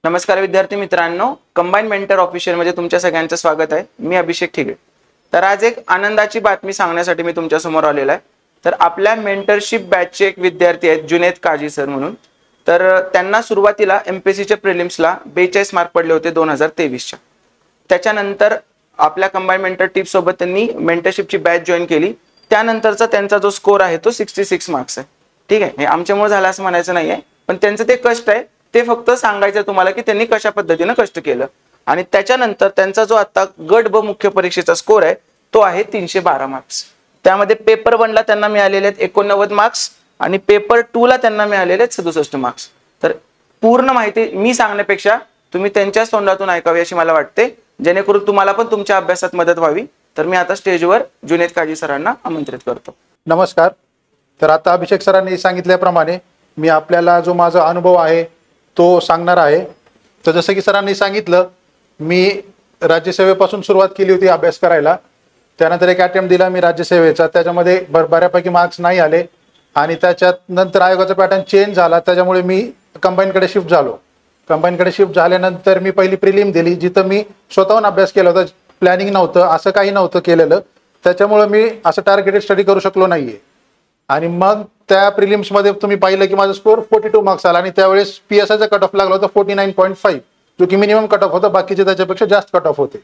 नमस्कार विद्यार्थी मित्रांनो, कंबाईन मेंटर ऑफिशियल मध्ये तुमच्या सगळ्यांचं स्वागत आहे। मी अभिषेक ठिगळे। तर आज एक आनंदाची बातमी सांगण्यासाठी मी तुमच्या समोर आलेलो आहे। तर आपल्या मेंटरशिप बॅचचे एक विद्यार्थी आहेत जुनेद काजी सर म्हणून। तर त्यांना सुरुवातीला एमपीएससीच्या प्रिलिम्सला 42 मार्क पडले होते 2023च्या। त्याच्यानंतर आपल्या कंबाईन मेंटर टीप सोबत त्यांनी मेंटरशिपची बॅच जॉईन केली। त्यानंतरचा त्यांचा जो स्कोर आहे तो 66 मार्क्स आहे। ठीक आहे, हे आमच्यामुळे झालं असं म्हणायचं नाहीये, पण त्यांचं ते कष्ट आहे, ते फक्त सांगायचं तुम्हाला की त्यांनी कशा पद्धतीने कष्ट केलं। आणि त्याच्यानंतर त्यांचा जो आता गट ब मुख्य परीक्षेचा स्कोर आहे तो आहे 312 मार्क्स। त्यामध्ये पेपर 1 ला त्यांना मिळालेले आहेत 89 मार्क्स आणि पेपर 2 ला त्यांना मिळालेले आहेत 67 मार्क्स। तर पूर्ण माहिती मी सांगण्यापेक्षा तुम्ही त्यांच्याच तोंडातून ऐकावी अशी मला वाटते, जेणेकरून तुम्हाला पण तुमच्या अभ्यासात मदत व्हावी। तर मी आता स्टेजवर जुनेद काजी सरांना आमंत्रित करतो। नमस्कार। तर आता अभिषेक सरांनी सांगितल्याप्रमाणे मी आपल्याला जो माझा अनुभव आहे तो सांगणार आहे। तर जसं की सरांनी सांगितलं, मी राज्यसेवेपासून सुरुवात केली होती अभ्यास करायला। त्यानंतर एक अटेम्प्ट दिला मी राज्यसेवेचा, त्याच्यामध्ये बऱ्यापैकी मार्क्स नाही आले आणि त्याच्यात नंतर आयोगाचा पॅटर्न चेंज झाला, त्याच्यामुळे मी कंबाईनकडे शिफ्ट झालो। कंबाईनकडे शिफ्ट झाल्यानंतर मी पहिली प्रिलिम दिली, जिथं मी स्वतःहून अभ्यास केला होता, प्लॅनिंग नव्हतं, असं काही नव्हतं केलेलं, त्याच्यामुळे मी असं टार्गेटेड स्टडी करू शकलो नाहीये। आणि मग त्या प्रिलिम्समध्ये तुम्ही पाहिलं की माझा स्कोर 42 मार्क्स आला आणि त्यावेळेस पीएसआयचा कट ऑफ लागला होता 49.5, जो की मिनिमम कट ऑफ होता, बाकीचे त्याच्यापेक्षा जास्त कट ऑफ होते।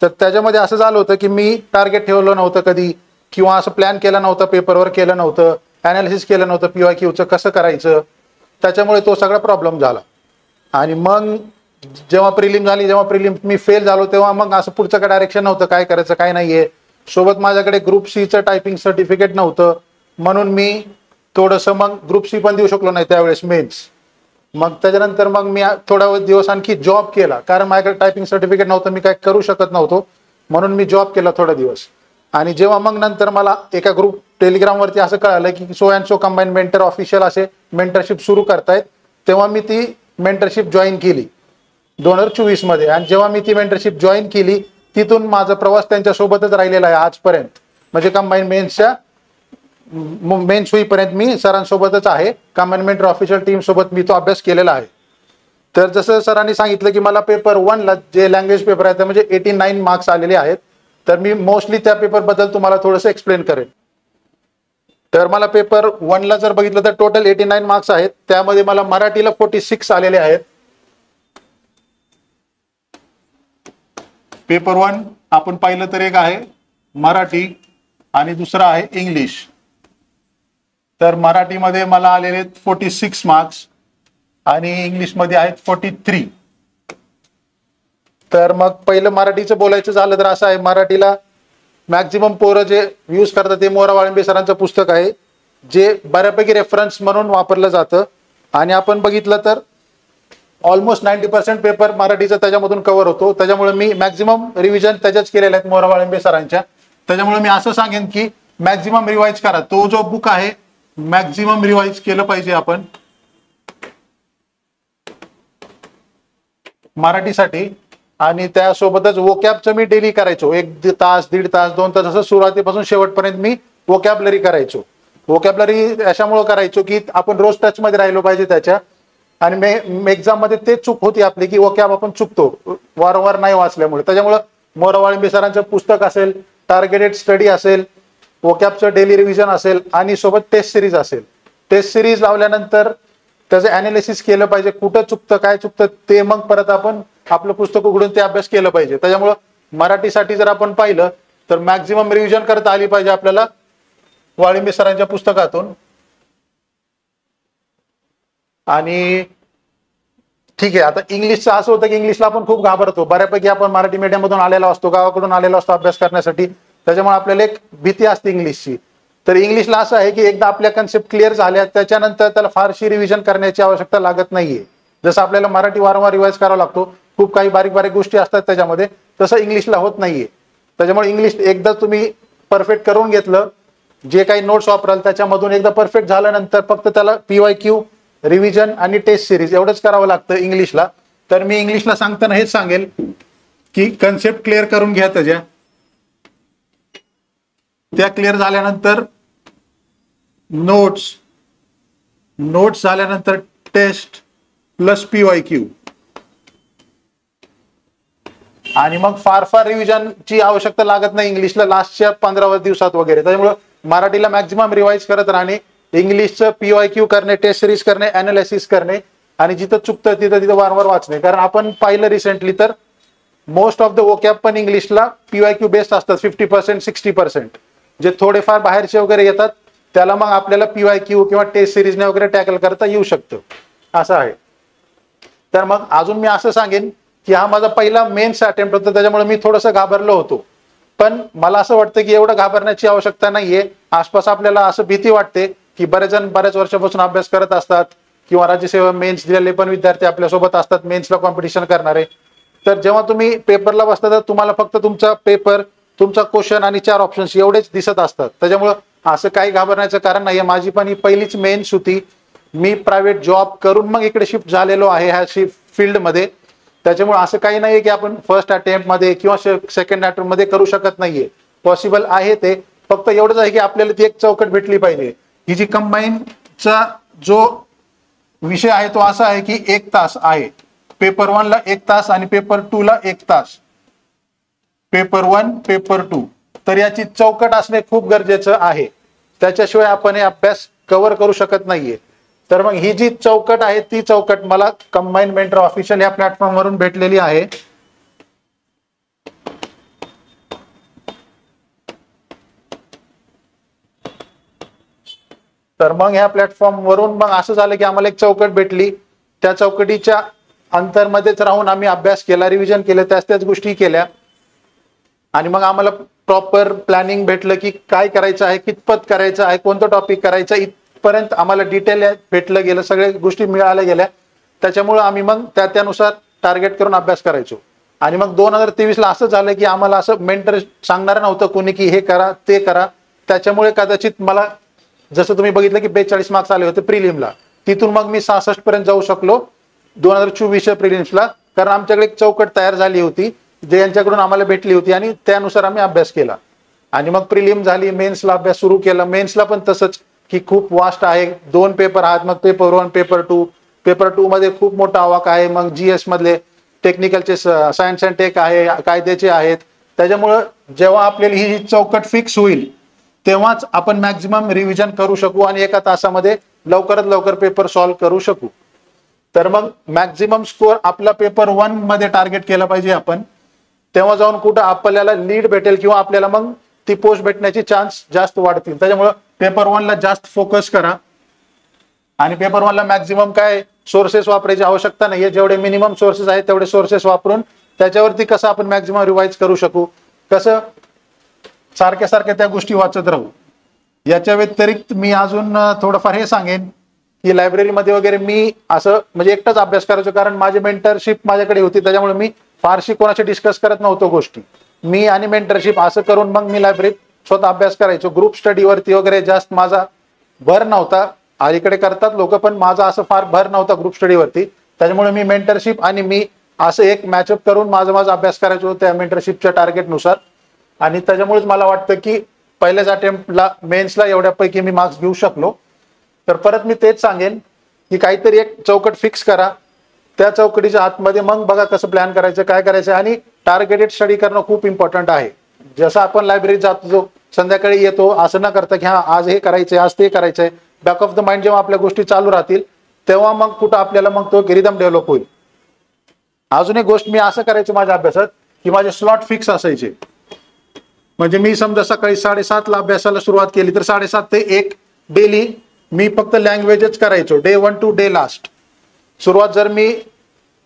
तर त्याच्यामध्ये असं झालं होतं की मी टार्गेट ठेवलं नव्हतं कधी, किंवा असं प्लॅन केला नव्हता, पेपरवर केलं नव्हतं, ॲनालिसिस केलं नव्हतं पीवायक्यूचं कसं करायचं, त्याच्यामुळे तो सगळा प्रॉब्लेम झाला। आणि मग जेव्हा प्रिलिम झाली, जेव्हा प्रिलिम मी फेल झालो, तेव्हा मग असं पुढचं काय डायरेक्शन नव्हतं, काय करायचं काय नाहीये। सोबत माझ्याकडे ग्रुप सीचं टायपिंग सर्टिफिकेट नव्हतं, म्हणून मी थोडंसं मग ग्रुप सी पण देऊ शकलो नाही त्यावेळेस मेन्स। मग त्याच्यानंतर मग मी थोडा दिवस आणखी जॉब केला, कारण माझ्याकडे टायपिंग सर्टिफिकेट नव्हतं, मी काय करू शकत नव्हतो, म्हणून मी जॉब केला थोडा दिवस। आणि जेव्हा मग नंतर मला एका ग्रुप टेलिग्रामवरती असं कळालं की so and so combine mentor official असे मेंटरशिप सुरू करतायत, तेव्हा मी ती मेंटरशिप जॉईन केली 2024 मध्ये। आणि जेव्हा मी ती मेंटरशिप जॉईन केली, तिथून माझा प्रवास त्यांच्यासोबतच राहिलेला आहे आजपर्यंत। म्हणजे कंबाईन मेन्सच्या मेन्स होईपर्यंत मी सरांसोबतच आहे, कंबाईन मेंटर ऑफिशियल टीम सोबत मी तो अभ्यास केलेला आहे। तर जसं सरांनी सांगितलं की मला पेपर 1 ला जे लँग्वेज पेपर आहे म्हणजे 89 मार्क्स आलेले आहेत, तर मी मोस्टली त्या पेपर बद्दल तुम्हाला थोडंसं एक्सप्लेन करेन। तर मला पेपर 1 ला जर बघितलं तर टोटल 89 मार्क्स आहेत, त्यामध्ये मला मराठीला 46 आलेले आहेत। पेपर 1 आपण पाहिलं तर एक आहे मराठी आणि दुसरा आहे इंग्लिश। तर मराठीमध्ये मला आलेले 46 मार्क्स आणि इंग्लिशमध्ये आहेत 43। तर मग पहिलं मराठीचं बोलायचं झालं तर असं आहे, मराठीला मॅक्झिमम पोरं जे यूज करतात ते मोरा वाळिंबे सरांचं पुस्तक आहे, जे बऱ्यापैकी रेफरन्स म्हणून वापरलं जातं। आणि आपण बघितलं तर ऑलमोस्ट 90% पेपर मराठीचा त्याच्यामधून कव्हर होतो, त्याच्यामुळे मी मॅक्झिमम रिव्हिजन त्याच्याच केलेल्या आहेत मोरा वाळिंबे सरांच्या। त्याच्यामुळे मी असं सांगेन की मॅक्झिमम रिवाइज करा, तो जो बुक आहे मॅक्झिमम रिवाइज केलं पाहिजे आपण मराठीसाठी। आणि त्यासोबतच वोकॅबचं मी डेली करायचो, 1 तास 1.5 तास 2 तास असं सुरुवातीपासून शेवटपर्यंत मी वोकॅबलरी करायचो। वोकॅबलरी अशामुळे करायचो की आपण रोज टच मध्ये राहिलो पाहिजे त्याच्या। आणि एक्झाम मध्ये ते चूक होती आपली की वोकॅब आपण चुकतो वारंवार नाही वाचल्यामुळे। त्याच्यामुळे मोरा वाळिंबे सरांचं पुस्तक असेल, टार्गेटेड स्टडी असेल, वोकॅबचं डेली रिव्हिजन असेल आणि सोबत टेस्ट सिरीज असेल। टेस्ट सिरीज लावल्यानंतर त्याचं ॲनालिसिस केलं पाहिजे, कुठं चुकतं काय चुकतं ते, मग परत आपण आपलं पुस्तक उघडून ते अभ्यास केलं पाहिजे। त्याच्यामुळं मराठीसाठी जर आपण पाहिलं तर मॅक्झिमम रिव्हिजन करता आली पाहिजे आपल्याला वाळिंबे सरांच्या पुस्तकातून। आणि ठीक आहे, आता इंग्लिशचं असं होतं की इंग्लिशला आपण खूप घाबरतो, बऱ्यापैकी आपण मराठी मीडियम मधून आलेला असतो, गावाकडून आलेला असतो अभ्यास करण्यासाठी, त्याच्यामुळे आपल्याला एक भीती असते इंग्लिशची। तर इंग्लिशला असं आहे की एकदा आपल्या कन्सेप्ट क्लिअर झाल्या त्याच्यानंतर त्याला फारशी रिव्हिजन करण्याची आवश्यकता लागत नाहीये। जसं आपल्याला मराठी वारंवार रिवाइज करावा लागतो, खूप काही बारीक बारीक गोष्टी असतात त्याच्यामध्ये, तसं इंग्लिशला होत नाहीये। त्याच्यामुळे इंग्लिश एकदा तुम्ही परफेक्ट करून घेतलं, जे काही नोट्स वापराल त्याच्यामधून एकदा परफेक्ट झाल्यानंतर फक्त त्याला पीवायक्यू, रिव्हिजन आणि टेस्ट सिरीज एवढंच करावं लागतं इंग्लिशला। तर मी इंग्लिशला सांगताना हेच सांगेल की कन्सेप्ट क्लिअर करून घ्या त्याच्या, त्या क्लिअर झाल्यानंतर नोट्स झाल्यानंतर टेस्ट प्लस पीवायक्यू, आणि मग फार फार रिव्हिजनची आवश्यकता लागत नाही इंग्लिशला लास्टच्या 15 दिवसात वगैरे. त्याच्यामुळे मराठीला मॅक्झिमम रिवाइज करत राहणे, इंग्लिशचं PYQ करणे, टेस्ट सिरीज करणे, अनालिसिस करणे आणि जिथं चुकतं तिथं वारंवार वाचणे. कारण आपण पाहिलं रिसेंटली तर मोस्ट ऑफ द वोकॅब पण इंग्लिशला PYQ बेस्ड असतात 50% 60%. जे थोडेफार बाहेरचे वगैरे येतात त्याला मग आपल्याला PYQ किंवा टेस्ट सिरीजने वगैरे टॅकल करता येऊ शकतं, असं आहे. तर मग अजून मी असं सांगेन की हा माझा पहिला मेन्स अटेम्प्ट होता, त्याच्यामुळे मी थोडंसं घाबरलो होतो. पण मला असं वाटतं की एवढं घाबरण्याची आवश्यकता नाहीये. आसपास आपल्याला असं भीती वाटते की बरेच जण बऱ्याच वर्षापासून अभ्यास करत असतात किंवा राज्यसेवा मेन्स दिलेले पण विद्यार्थी आपल्यासोबत असतात मेन्सला कॉम्पिटिशन करणारे. तर जेव्हा तुम्ही पेपरला बसता तर तुम्हाला फक्त तुमचा पेपर, तुमचा क्वेश्चन आणि 4 ऑप्शन्स एवढेच दिसत असतात. त्याच्यामुळं असं काही घाबरण्याचं कारण नाहीये. माझी पण ही पहिलीच मेन्स होती. मी प्रायव्हेट जॉब करून मग इकडे शिफ्ट झालेलो आहे ह्या फील्डमध्ये. त्याच्यामुळे असं काही नाहीये की आपण फर्स्ट अटेम्प्ट मध्ये किंवा सेकंड अटेम्प्ट मध्ये करू शकत नाहीये. पॉसिबल आहे ते. फक्त एवढंच आहे की आपल्याला ती एक चौकट भेटली पाहिजे. ही जी कंबाईनचा जो विषय आहे तो असा आहे की 1 तास आहे. पेपर 1 ला 1 तास आणि पेपर 2 ला 1 तास. Paper 1 paper 2. तर याची चौकट असणे खूप गरजेचं आहे. त्याच्याशिवाय आपण हे अभ्यास कव्हर करू शकत नाहीये. तर मग ही जी चौकट आहे ती चौकट मला कंबाईन मेंटर ऑफिशियल या प्लॅटफॉर्मवरून भेटलेली आहे. तर मग ह्या प्लॅटफॉर्मवरून मग असं झालं की आम्हाला एक चौकट भेटली. त्या चौकटीच्या अंतरमध्येच राहून आम्ही अभ्यास केला, रिव्हिजन केलं, त्याच गोष्टी केल्या आणि मग आम्हाला प्रॉपर प्लॅनिंग भेटलं की काय करायचं आहे, कितपत करायचं आहे, कोणतं टॉपिक करायचं, इथपर्यंत आम्हाला डिटेल भेटलं गेलं, सगळ्या गोष्टी मिळाल्या गेल्या. त्याच्यामुळे आम्ही मग त्यानुसार टार्गेट करून अभ्यास करायचो. आणि मग 2023 ला असं झालं की आम्हाला असं मेंटर सांगणार नव्हतं कोणी की हे करा ते करा. त्याच्यामुळे कदाचित मला जसं तुम्ही बघितलं की 42 मार्क्स आले होते प्रिलिमला, तिथून मग मी 66 पर्यंत जाऊ शकलो 2024 प्रिलिम्सला. कारण आमच्याकडे एक चौकट तयार झाली होती जे यांच्याकडून आम्हाला भेटली होती आणि त्यानुसार आम्ही अभ्यास केला. आणि मग प्रिलिम झाली, मेन्सला अभ्यास सुरू केला. मेन्सला पण तसंच की खूप वास्ट आहे. 2 पेपर आहेत, मग पेपर 1 पेपर 2. पेपर 2 मध्ये खूप मोठा आवाक आहे. मग GS मधले टेक्निकलचे, सायन्स अँड टेक आहे, कायद्याचे आहेत. त्याच्यामुळं जेव्हा आपल्याला ही चौकट फिक्स होईल तेव्हाच आपण मॅक्झिमम रिव्हिजन करू शकू आणि 1 तासामध्ये लवकरात लवकर पेपर सॉल्व्ह करू शकू. तर मग मॅक्झिमम स्कोअर आपला पेपर 1 मध्ये टार्गेट केला पाहिजे आपण. तेव्हा जाऊन कुठं आपल्याला लीड भेटेल किंवा आपल्याला मग ती पोस्ट भेटण्याची चान्स जास्त वाढतील. त्याच्यामुळे पेपर 1 ला जास्त फोकस करा. आणि पेपर 1 ला मॅक्झिमम काय सोर्सेस वापरायची आवश्यकता नाहीये. जेवढे मिनिमम सोर्सेस आहेत तेवढे सोर्सेस वापरून त्याच्यावरती कसं आपण मॅक्झिमम रिवाइज करू शकू, कसं सारख्या त्या गोष्टी वाचत राहू. याच्या व्यतिरिक्त मी अजून थोडंफार हे सांगेन की लायब्ररीमध्ये वगैरे मी असं म्हणजे एकटाच अभ्यास करायचो. कारण माझी मेंटरशिप माझ्याकडे होती, त्याच्यामुळे मी फारशी कोणाशी डिस्कस करत नव्हतो गोष्टी. मी आणि मेंटरशिप असं करून मग मी लायब्ररीत स्वतः अभ्यास करायचो. ग्रुप स्टडीवरती वगैरे जास्त माझा भर नव्हता. अलीकडे करतात लोक, पण माझा असं फार भर नव्हता ग्रुप स्टडीवरती. त्याच्यामुळे मी मेंटरशिप आणि मी असं एक मॅचअप करून माझा अभ्यास करायचो त्या मेंटरशिपच्या टार्गेटनुसार. आणि त्याच्यामुळेच मला वाटतं की पहिल्याच अटेम्प्टला मेन्सला एवढ्यापैकी मी मार्क्स घेऊ शकलो. तर परत मी तेच सांगेन की काहीतरी एक चौकट फिक्स करा. त्या चौकटीच्या आतमध्ये मग बघा कसं प्लॅन करायचं, काय करायचं. आणि टार्गेटेड स्टडी करणं खूप इम्पॉर्टंट आहे. जसं आपण लायब्ररीत जातो, संध्याकाळी येतो, असं न करता की हा आज हे करायचंय, आज ते करायचंय. बॅक ऑफ द माइंड जेव्हा आपल्या गोष्टी चालू राहतील तेव्हा मग कुठं आपल्याला मग तो रिदम डेव्हलप होईल. अजून एक गोष्ट मी असं करायचो माझ्या अभ्यासात की माझे स्लॉट फिक्स असायचे. म्हणजे मी समजा सकाळी 7:30 ला अभ्यासाला सुरुवात केली तर 7:30 ते 1 डेली मी फक्त लँग्वेजच करायचो. Day 1 to day last. सुरुवात जर मी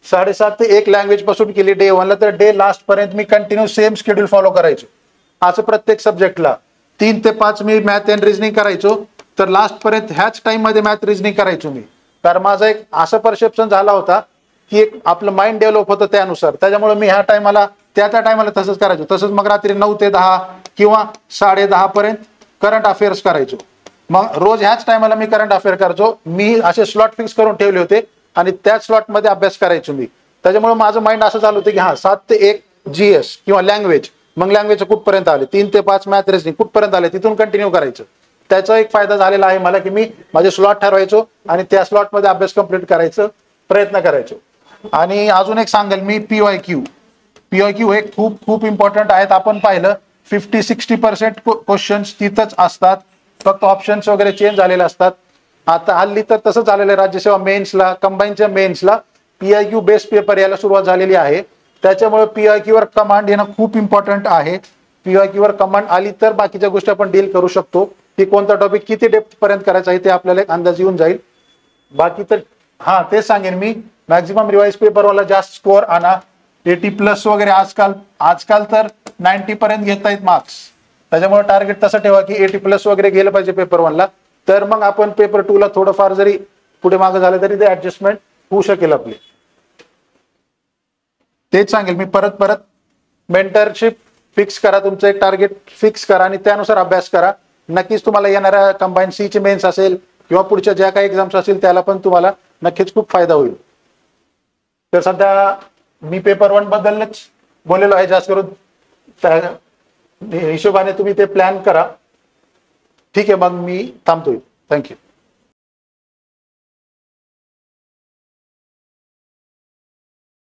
7:30 ते 1 लँग्वेज पासून केली डे 1 ला, तर डे लास्ट पर्यंत मी कंटिन्यू सेम शेड्यूल फॉलो करायचो. असं प्रत्येक सब्जेक्टला 3 ते 5 मी मॅथ अँड रिजनिंग करायचो. तर लास्ट पर्यंत ह्याच टाइम मध्ये मॅथ रिजनिंग करायचो मी. कारण माझा एक असं परसेप्शन झाला होता की एक आपलं माइंड डेव्हलप होतं त्यानुसार. त्याच्यामुळे मी ह्या टायमाला त्या टायमाला तसंच करायचो. तसंच मग रात्री 9 ते 10 किंवा 10:30 पर्यंत करंट अफेअर्स करायचो. मग रोज ह्याच टायमाला मी करंट अफेअर करायचो. मी असे स्लॉट फिक्स करून ठेवले होते आणि त्याच स्लॉट मध्ये अभ्यास करायचो मी. त्याच्यामुळे माझं माइंड असं झालं होतं की हा 7 ते 1 GS किंवा लँग्वेज. मग लँग्वेज कुठपर्यंत आले, 3 ते 5 मॅथ रिजनिंग कुठपर्यंत आले, तिथून कंटिन्यू करायचं. त्याचा एक फायदा झालेला आहे मला की मी माझे स्लॉट ठरवायचो आणि त्या स्लॉट मध्ये अभ्यास कंप्लीट करायचं प्रयत्न करायचो. आणि अजून एक सांगेल मी, PYQ PIQ हे खूप खूप इम्पॉर्टंट आहेत. आपण पाहिलं 50-60% क्वेश्चन्स तिथंच असतात, फक्त ऑप्शन्स वगैरे चेंज झालेले असतात. आता हल्ली तर तसं झालेलं आहे, राज्यसेवा मेन्सला, कंबाईनच्या मेन्सला PIQ बेस्ड पेपर यायला सुरुवात झालेली आहे. त्याच्यामुळे PIQ वर कमांड येणं खूप इम्पॉर्टंट आहे. PIQ वर कमांड आली तर बाकीच्या गोष्टी आपण डील करू शकतो, की कोणता टॉपिक किती डेप्थ पर्यंत करायचा आहे ते आपल्याला एक अंदाज येऊन जाईल. बाकी तर हा तेच सांगेन मी, मॅक्झिमम रिवाइज पेपरवाला जास्त स्कोअर आणा. 80+ वगैरे आजकाल तर 90 पर्यंत घेता येत मार्क्स. त्याच्यामुळे टार्गेट तसं ठेवा की 80+ वगैरे गेलं पाहिजे पेपर 1ला. तर मग आपण पेपर 2ला थोडंफार जरी पुढे मागे झालं तरी ते ऍडजस्टमेंट होऊ शकेल आपली. तेच सांगेल मी परत मेंटरशिप फिक्स करा, तुमचं एक टार्गेट फिक्स करा आणि त्यानुसार अभ्यास करा. नक्कीच तुम्हाला येणाऱ्या कंबाईन सीचे मेन्स असेल किंवा पुढच्या ज्या काही एक्झाम्स असतील त्याला पण तुम्हाला नक्कीच खूप फायदा होईल. तर सध्या मी पेपर 1 बद्दलच बोललेलो आहे जास्त करून. त्या हिशोबाने तुम्ही ते प्लॅन करा. ठीक आहे, मग मी थांबतोय. थँक्यू.